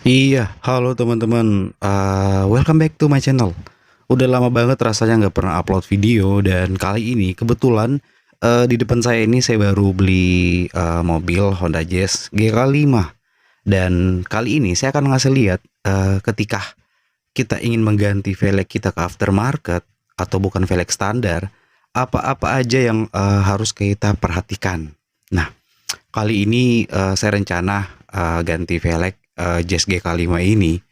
Iya, halo teman-teman. Welcome back to my channel. Udah lama banget rasanya nggak pernah upload video dan kali ini kebetulan di depan saya ini saya baru beli mobil Honda Jazz GK5 dan kali ini saya akan ngasih lihat ketika kita ingin mengganti velg kita ke aftermarket atau bukan velg standar, apa-apa aja yang harus kita perhatikan. Nah, kali ini saya rencana ganti velg Jazz GK5 ini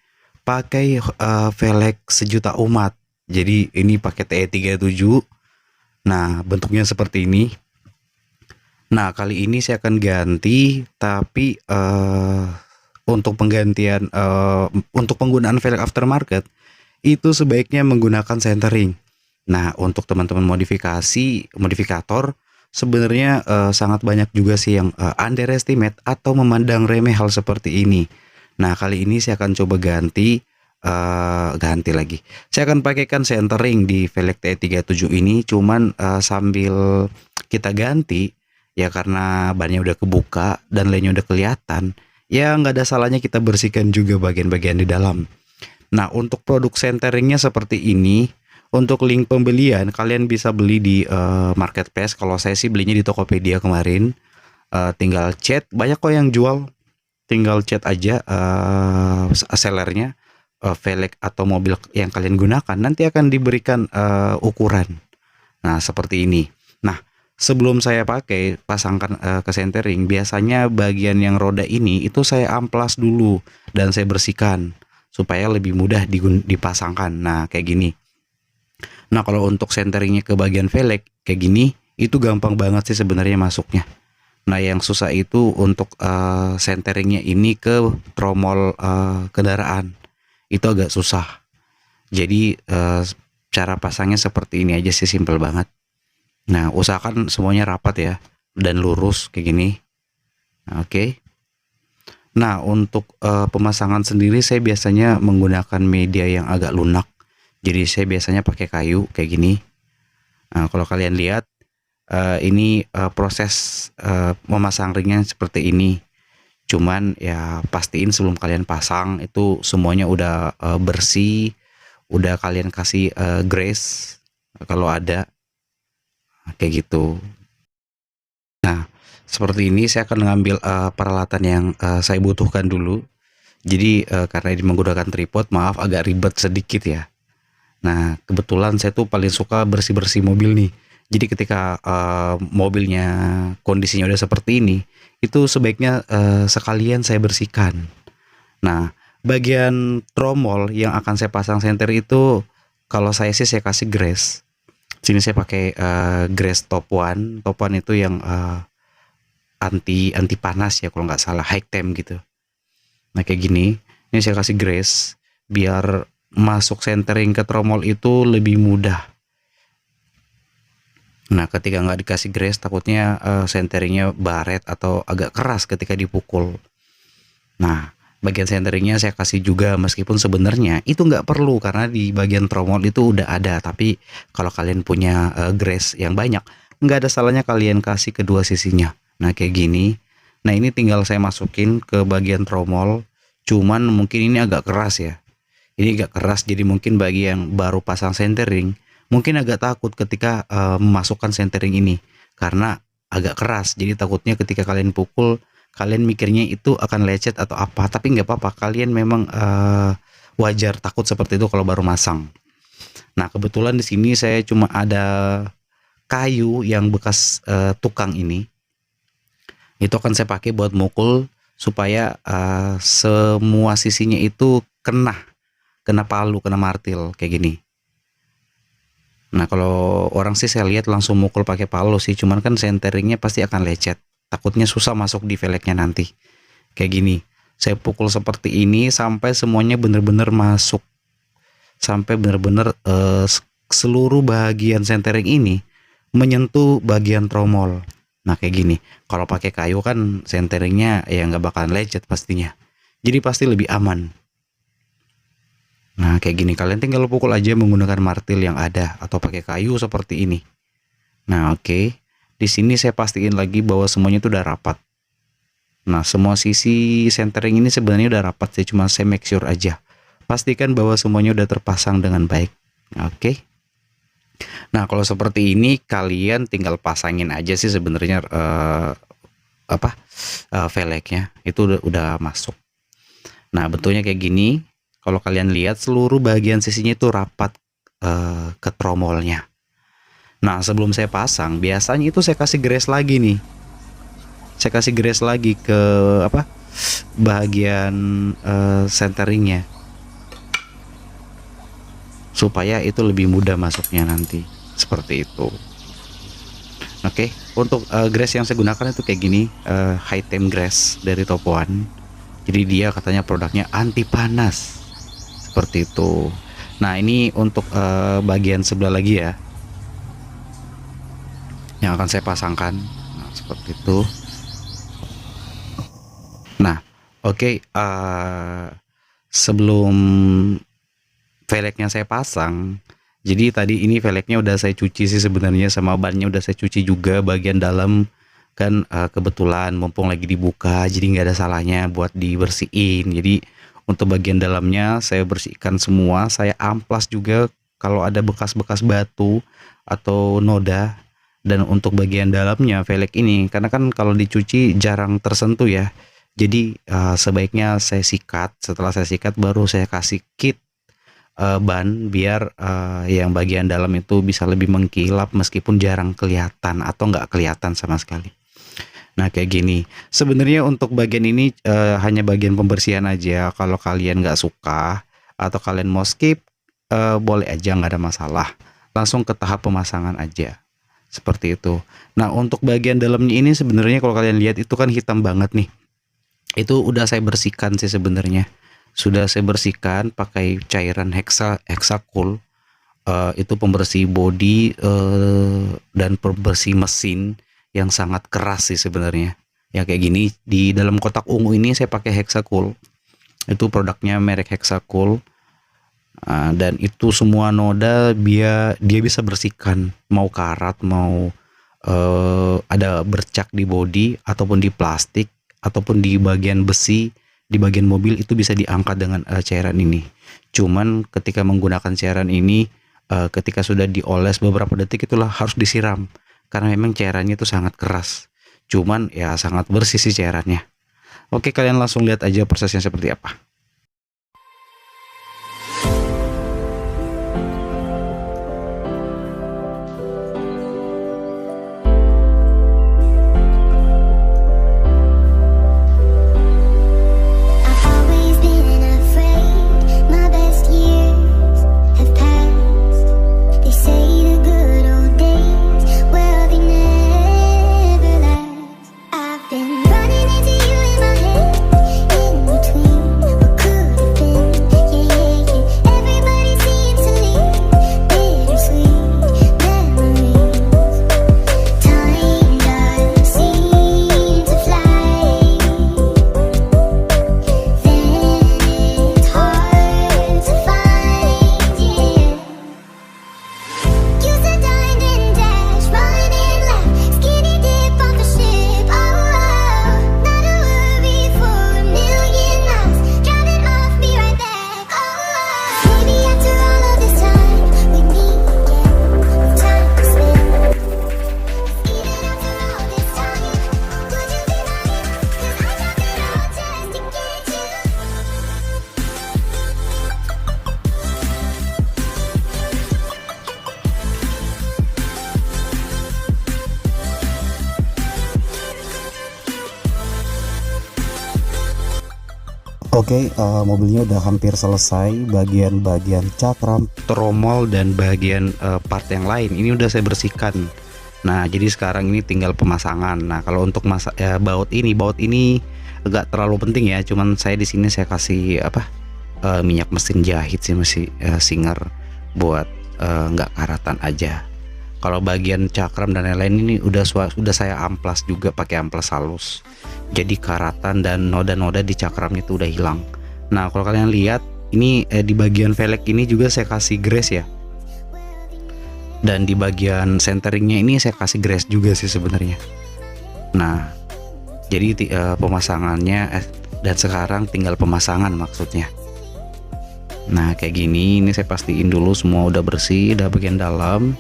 pakai velg sejuta umat. Jadi ini pakai TE37. Nah, bentuknya seperti ini. Nah, kali ini saya akan ganti, tapi untuk penggantian untuk penggunaan velg aftermarket itu sebaiknya menggunakan centering. Nah, untuk teman-teman modifikator sebenarnya sangat banyak juga sih yang underestimate atau memandang remeh hal seperti ini. Nah, kali ini saya akan coba ganti lagi. Saya akan pakaikan centering di velg T37 ini, cuman sambil kita ganti ya karena bannya udah kebuka dan lainnya udah kelihatan, ya nggak ada salahnya kita bersihkan juga bagian-bagian di dalam. Nah, untuk produk centeringnya seperti ini. Untuk link pembelian kalian bisa beli di marketplace. Kalau saya sih belinya di Tokopedia kemarin. Tinggal chat, banyak kok yang jual. Tinggal chat aja sellernya velg atau mobil yang kalian gunakan, nanti akan diberikan ukuran. Nah, seperti ini. Nah, sebelum saya pakai pasangkan ke centering, biasanya bagian yang roda ini itu saya amplas dulu dan saya bersihkan supaya lebih mudah dipasangkan. Nah, kayak gini. Nah, kalau untuk centeringnya ke bagian velg kayak gini, itu gampang banget sih sebenarnya masuknya. Nah, yang susah itu untuk centeringnya ini ke tromol kendaraan. Itu agak susah. Jadi cara pasangnya seperti ini aja sih, simple banget. Nah, usahakan semuanya rapat ya dan lurus kayak gini. Nah, oke. Nah, untuk pemasangan sendiri saya biasanya menggunakan media yang agak lunak. Jadi saya biasanya pakai kayu kayak gini. Nah, kalau kalian lihat ini proses memasang ringnya seperti ini. Cuman ya pastiin sebelum kalian pasang itu semuanya udah bersih, udah kalian kasih grease kalau ada kayak gitu. Nah, seperti ini saya akan mengambil peralatan yang saya butuhkan dulu. Jadi karena ini menggunakan tripod, maaf agak ribet sedikit ya. Nah, kebetulan saya tuh paling suka bersih-bersih mobil nih. Jadi ketika mobilnya kondisinya udah seperti ini, itu sebaiknya sekalian saya bersihkan. Nah, bagian tromol yang akan saya pasang senter itu kalau saya sih saya kasih grease. Sini saya pakai grease top one. Top one itu yang anti anti panas ya kalau nggak salah, high temp gitu. Nah, kayak gini. Ini saya kasih grease biar masuk centering ke tromol itu lebih mudah. Nah, ketika nggak dikasih grease takutnya centeringnya baret atau agak keras ketika dipukul. Nah, bagian centeringnya saya kasih juga meskipun sebenarnya itu nggak perlu karena di bagian tromol itu udah ada. Tapi kalau kalian punya grease yang banyak, nggak ada salahnya kalian kasih kedua sisinya. Nah, kayak gini. Nah, ini tinggal saya masukin ke bagian tromol. Cuman mungkin ini agak keras ya. Ini agak keras, jadi mungkin bagi yang baru pasang centering mungkin agak takut ketika memasukkan centering ini karena agak keras. Jadi takutnya ketika kalian pukul, kalian mikirnya itu akan lecet atau apa. Tapi nggak apa-apa, kalian memang wajar takut seperti itu kalau baru masang. Nah, kebetulan di sini saya cuma ada kayu yang bekas tukang ini. Itu akan saya pakai buat mukul supaya semua sisinya itu kena kena palu, kena martil kayak gini. Nah, kalau orang sih saya lihat langsung mukul pakai palu sih, cuman kan centeringnya pasti akan lecet. Takutnya susah masuk di velgnya nanti. Kayak gini. Saya pukul seperti ini sampai semuanya benar-benar masuk. Sampai benar-benar seluruh bagian centering ini menyentuh bagian tromol. Nah, kayak gini. Kalau pakai kayu kan centeringnya ya nggak bakalan lecet pastinya. Jadi pasti lebih aman. Nah, kayak gini kalian tinggal pukul aja menggunakan martil yang ada atau pakai kayu seperti ini. Nah, oke. Di sini saya pastiin lagi bahwa semuanya itu udah rapat. Nah, semua sisi centering ini sebenarnya udah rapat sih, cuma saya make sure aja. Pastikan bahwa semuanya udah terpasang dengan baik. Oke. Nah, kalau seperti ini kalian tinggal pasangin aja sih sebenarnya apa velgnya itu udah masuk. Nah, bentuknya kayak gini. Kalau kalian lihat seluruh bagian sisinya itu rapat ke tromolnya. Nah, sebelum saya pasang, biasanya itu saya kasih grease lagi nih. Saya kasih grease lagi ke bagian centeringnya supaya itu lebih mudah masuknya nanti, seperti itu. Oke, untuk grease yang saya gunakan itu kayak gini, high temp grease dari Top One. Jadi dia katanya produknya anti panas, seperti itu. Nah, ini untuk bagian sebelah lagi ya, yang akan saya pasangkan. Nah, seperti itu. Nah, oke, sebelum velgnya saya pasang, jadi tadi ini velgnya udah saya cuci sih sebenarnya, sama bannya udah saya cuci juga bagian dalam kan, kebetulan mumpung lagi dibuka jadi nggak ada salahnya buat dibersihin. Jadi untuk bagian dalamnya saya bersihkan semua, saya amplas juga kalau ada bekas-bekas batu atau noda. Dan untuk bagian dalamnya velg ini, karena kan kalau dicuci jarang tersentuh ya, jadi sebaiknya saya sikat. Setelah saya sikat baru saya kasih kit ban biar yang bagian dalam itu bisa lebih mengkilap meskipun jarang kelihatan atau nggak kelihatan sama sekali. Nah, kayak gini. Sebenarnya untuk bagian ini hanya bagian pembersihan aja. Kalau kalian nggak suka atau kalian mau skip, boleh aja, nggak ada masalah. Langsung ke tahap pemasangan aja. Seperti itu. Nah, untuk bagian dalamnya ini sebenarnya kalau kalian lihat itu kan hitam banget nih. Itu udah saya bersihkan sih sebenarnya. Sudah saya bersihkan pakai cairan Hexacool. Itu pembersih bodi dan pembersih mesin yang sangat keras sih sebenarnya. Ya kayak gini, di dalam kotak ungu ini saya pakai Hexacool. Itu produknya merek Hexacool. Dan itu semua noda dia bisa bersihkan, mau karat, mau ada bercak di bodi ataupun di plastik ataupun di bagian besi, di bagian mobil, itu bisa diangkat dengan cairan ini. Cuman ketika menggunakan cairan ini, ketika sudah dioles beberapa detik itulah harus disiram, karena memang cairannya itu sangat keras. Cuman ya sangat bersih sih cairannya. Oke, kalian langsung lihat aja prosesnya seperti apa. Oke, mobilnya udah hampir selesai, bagian-bagian cakram, tromol, dan bagian part yang lain ini udah saya bersihkan. Nah, jadi sekarang ini tinggal pemasangan. Nah, kalau untuk baut ini agak terlalu penting ya. Cuman saya di sini saya kasih minyak mesin jahit sih, masih Singer buat nggak karatan aja. Kalau bagian cakram dan lain-lain ini udah saya amplas juga pakai amplas halus. Jadi karatan dan noda-noda di cakramnya itu udah hilang. Nah, kalau kalian lihat ini di bagian velg ini juga saya kasih grease ya. Dan di bagian centeringnya ini saya kasih grease juga sih sebenarnya. Nah, Jadi pemasangannya dan sekarang tinggal pemasangan maksudnya. Nah kayak gini, ini saya pastiin dulu semua udah bersih, udah bagian dalam.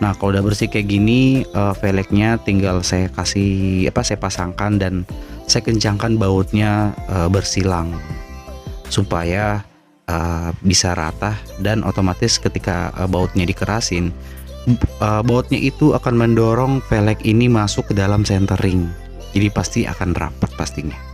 Nah kalau udah bersih kayak gini, velgnya tinggal saya saya pasangkan dan saya kencangkan bautnya bersilang supaya bisa rata, dan otomatis ketika bautnya dikerasin, bautnya itu akan mendorong velg ini masuk ke dalam centering, jadi pasti akan rapat pastinya.